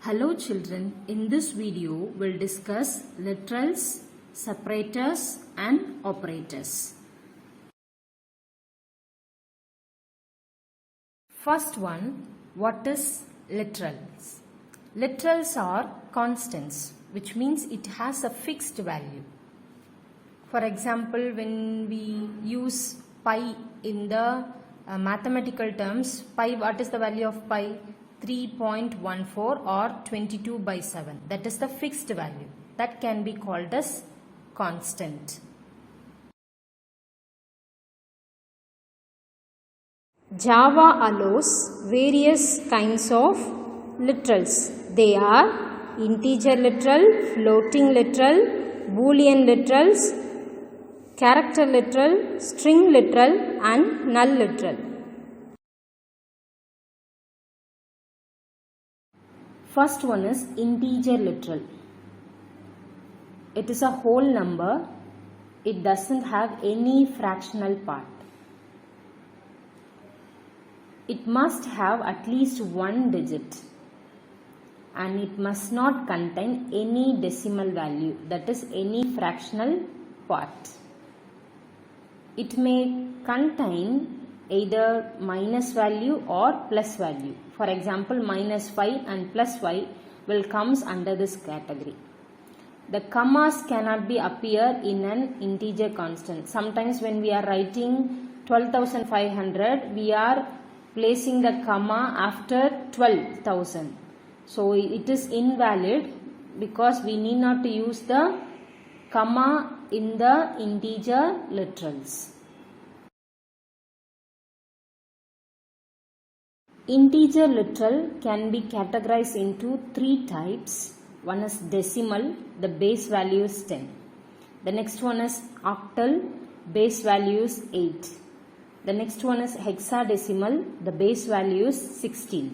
Hello children, in this video we'll discuss literals, separators and operators. First one, what is literals? Literals are constants, which means it has a fixed value. For example, when we use pi in the mathematical terms, pi, what is the value of pi? 3.14 or 22/7. That is the fixed value. That can be called as constant. Java allows various kinds of literals. They are integer literal, floating literal, boolean literals, character literal, string literal and null literal. First one is integer literal. It is a whole number. It doesn't have any fractional part. It must have at least one digit and it must not contain any decimal value, that is any fractional part. It may contain either minus value or plus value. For example, -5 and +5 will comes under this category. The commas cannot be appear in an integer constant. Sometimes when we are writing 12,500, we are placing the comma after 12,000. So it is invalid because we need not to use the comma in the integer literals. Integer literal can be categorized into three types. One is decimal, the base value is 10. The next one is octal, base value is 8. The next one is hexadecimal, the base value is 16.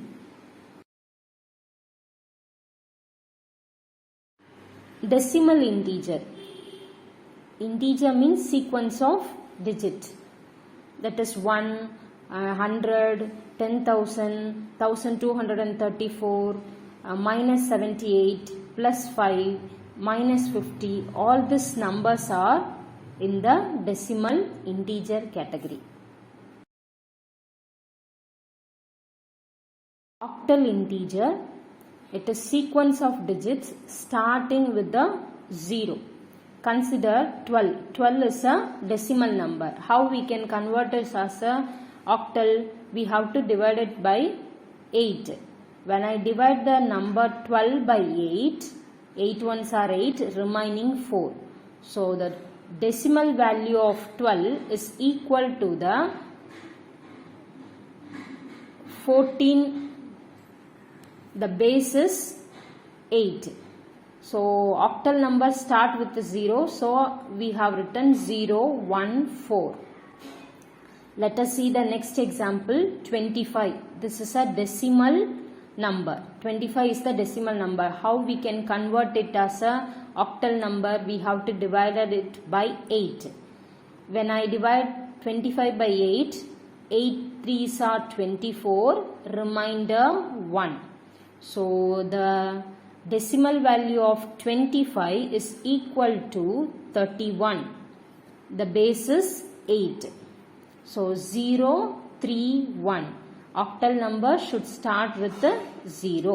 Decimal integer. Integer means sequence of digit. That is 1, 100, 10,000, 1,234, -78, +5, -50. All these numbers are in the decimal integer category. Octal integer. It is sequence of digits starting with the 0. Consider 12. 12 is a decimal number. How we can convert it as a octal? We have to divide it by 8. When I divide the number 12 by 8, 8 ones are 8, remaining 4. So the decimal value of 12 is equal to the 14. The base is 8. So octal numbers start with 0. So we have written 0, 1, 4. Let us see the next example, 25. This is a decimal number. 25 is the decimal number. How we can convert it as a octal number? We have to divide it by 8. When I divide 25 by 8, 8 3s are 24, remainder 1. So the decimal value of 25 is equal to 31. The base is 8. So 0, 3, 1. Octal number should start with the 0.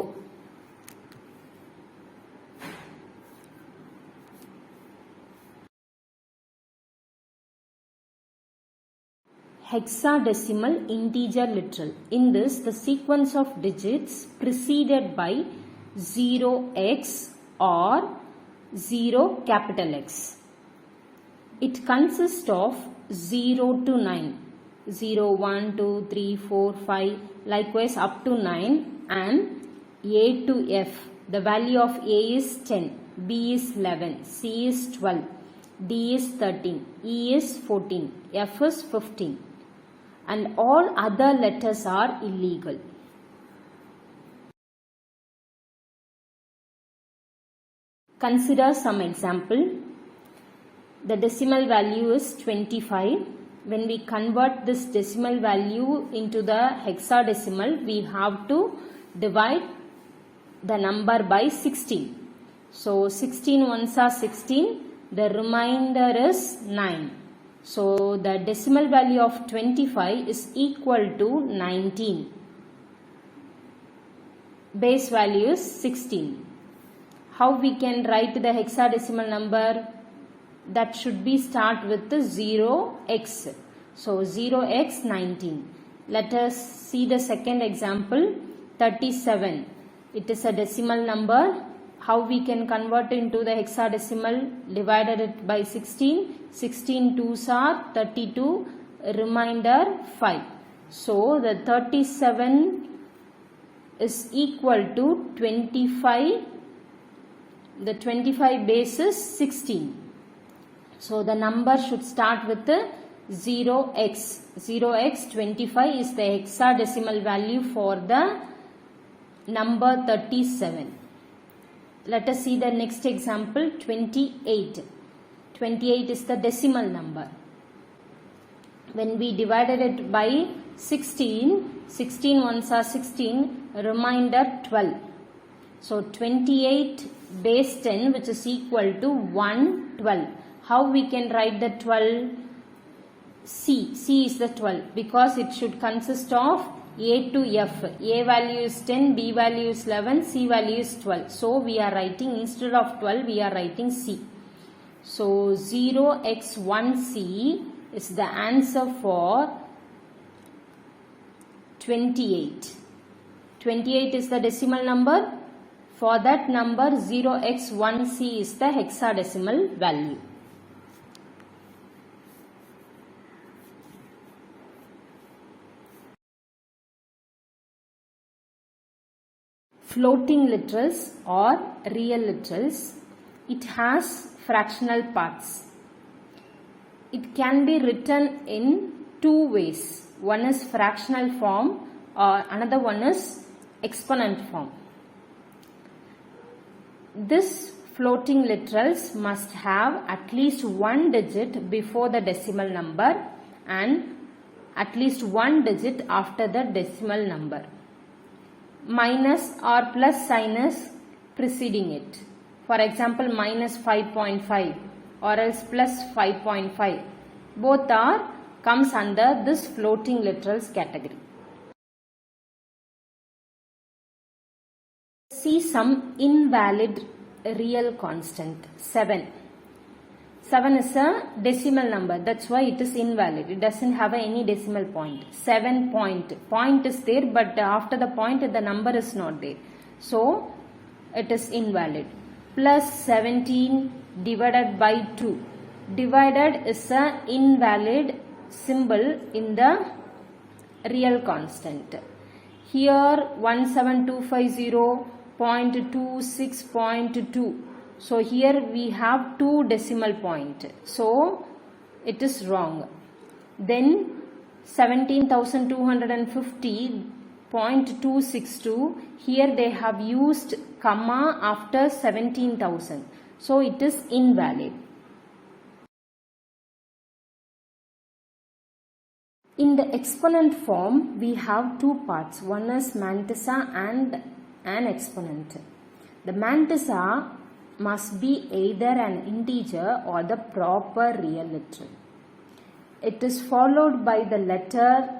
Hexadecimal integer literal. In this, the sequence of digits preceded by 0x or 0 capital X. It consists of 0 to 9. 0, 1, 2, 3, 4, 5, likewise up to 9 and A to F. The value of A is 10, B is 11, C is 12, D is 13, E is 14, F is 15 and all other letters are illegal. Consider some example. The decimal value is 25. When we convert this decimal value into the hexadecimal, we have to divide the number by 16. So 16 ones are 16, the remainder is 9. So the decimal value of 25 is equal to 19. Base value is 16. How we can write the hexadecimal number? That should be start with the 0x. So 0x 19. Let us see the second example, 37. It is a decimal number. How we can convert into the hexadecimal? Divided it by 16. 16 2s are 32. Remainder 5. So the 37 is equal to 25. The 25 base is 16. So the number should start with the 0x. 0x 25 is the hexadecimal value for the number 37. Let us see the next example, 28. 28 is the decimal number. When we divided it by 16, 16 ones are 16, remainder 12. So 28 base 10, which is equal to 112. How we can write the 12? C is the 12 because it should consist of A to F. A value is 10, B value is 11, C value is 12. So we are writing, instead of 12, we are writing C. So 0x1C is the answer for 28. 28 is the decimal number. For that number, 0x1C is the hexadecimal value. Floating literals or real literals, it has fractional parts. It can be written in two ways. One is fractional form or another one is exponent form. This floating literals must have at least one digit before the decimal number and at least one digit after the decimal number. Minus or plus sign is preceding it. For example, minus 5.5 or else plus 5.5. Both comes under this floating literals category. See some invalid real constant, 7. 7 is a decimal number, that's why it is invalid. It doesn't have any decimal point. 7 point is there, but after the point the number is not there. So it is invalid. Plus 17 divided by 2. Divided is a invalid symbol in the real constant. Here 17250.26.2. So here we have 2 decimal point. So it is wrong. Then 17,250.262. Here they have used comma after 17,000. So it is invalid. In the exponent form, we have two parts. One is mantissa and an exponent. The mantissa must be either an integer or the proper real literal. It is followed by the letter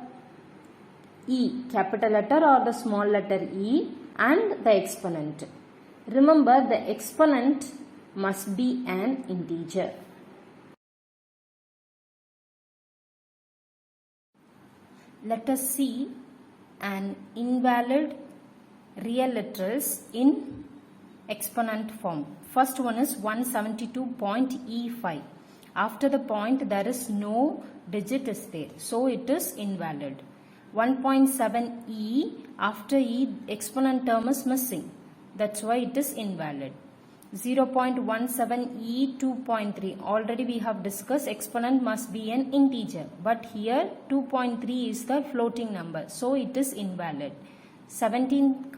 E, capital letter or the small letter E, and the exponent. Remember, the exponent must be an integer. Let us see an invalid real literals in exponent form. First one is 172.E5. After the point there is no digit is there, so it is invalid. 1.7E, after E exponent term is missing, that's why it is invalid. 0.17E 2.3, already we have discussed exponent must be an integer, but here 2.3 is the floating number, so it is invalid. 17,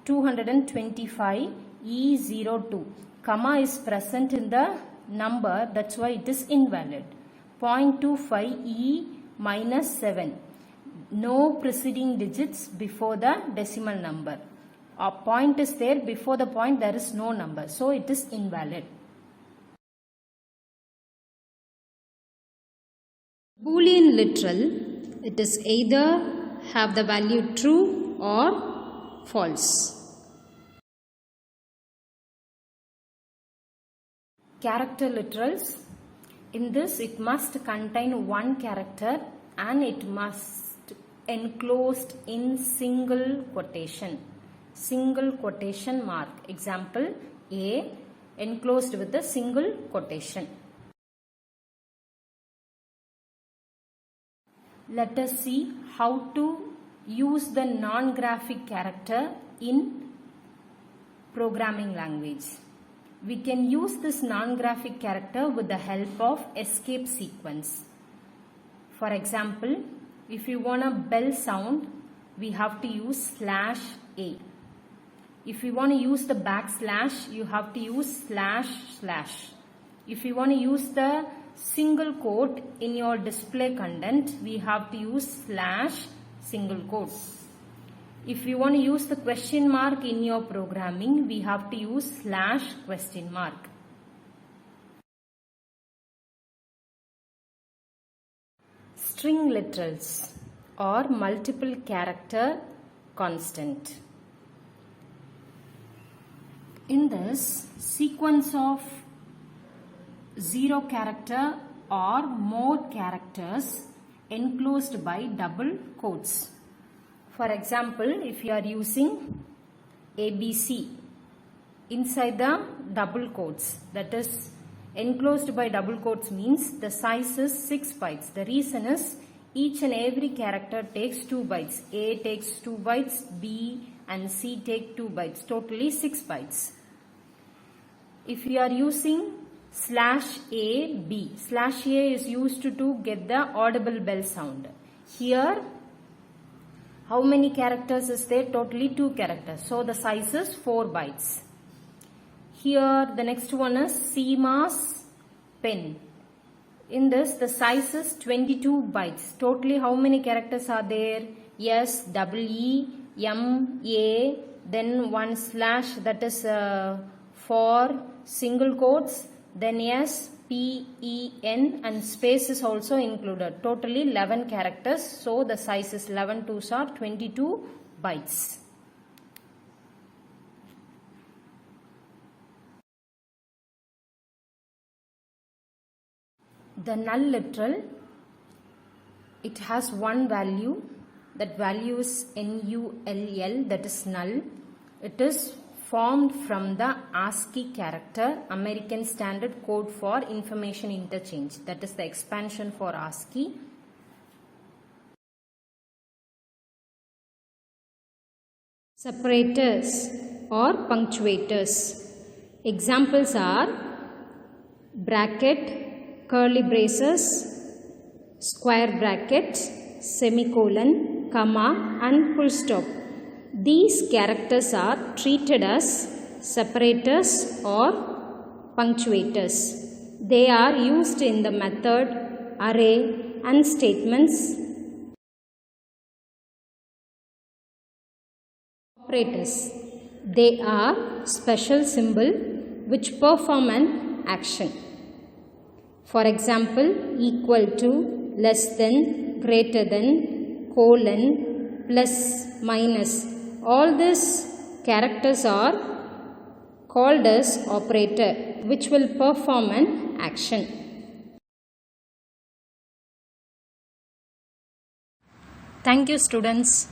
225 E02, comma is present in the number, that's why it is invalid. 0.25 E minus 7, no preceding digits before the decimal number. a point is there, before the point there is no number, so it is invalid. Boolean literal, it is either have the value true or false. Character literals, in this it must contain one character and it must enclosed in single quotation mark. Example, A enclosed with a single quotation. Let us see how to use the non-graphic character in programming language. We can use this non-graphic character with the help of escape sequence. For example, if you want a bell sound, we have to use /A. If you want to use the backslash, you have to use //. If you want to use the single quote in your display content, we have to use /single quote. If you want to use the question mark in your programming, we have to use /question mark. String literals or multiple character constant. In this, sequence of 0 character or more characters enclosed by double quotes. For example, if you are using ABC inside the double quotes, that is enclosed by double quotes, means the size is 6 bytes. The reason is each and every character takes 2 bytes. A takes 2 bytes, B and C take 2 bytes, totally 6 bytes. If you are using /AB, /A is used to get the audible bell sound. Here, how many characters is there? Totally 2 characters. So the size is 4 bytes. Here the next one is CMOS pen. In this the size is 22 bytes. Totally how many characters are there? S, E, M, A, then one slash, that is for single quotes, then S, P, E, N and space is also included. Totally 11 characters. So the size is 11 2s are 22 bytes. The null literal, it has one value. That value is NULL, that is null. It is formed from the ASCII character, American Standard Code for Information Interchange. That is the expansion for ASCII. Separators or punctuators. Examples are bracket, curly braces, square brackets, semicolon, comma and full stop. These characters are treated as separators or punctuators. They are used in the method, array and statements. Operators. They are special symbol which perform an action. For example, equal to, less than, greater than, colon, plus, minus. All these characters are called as operator which will perform an action. Thank you, students.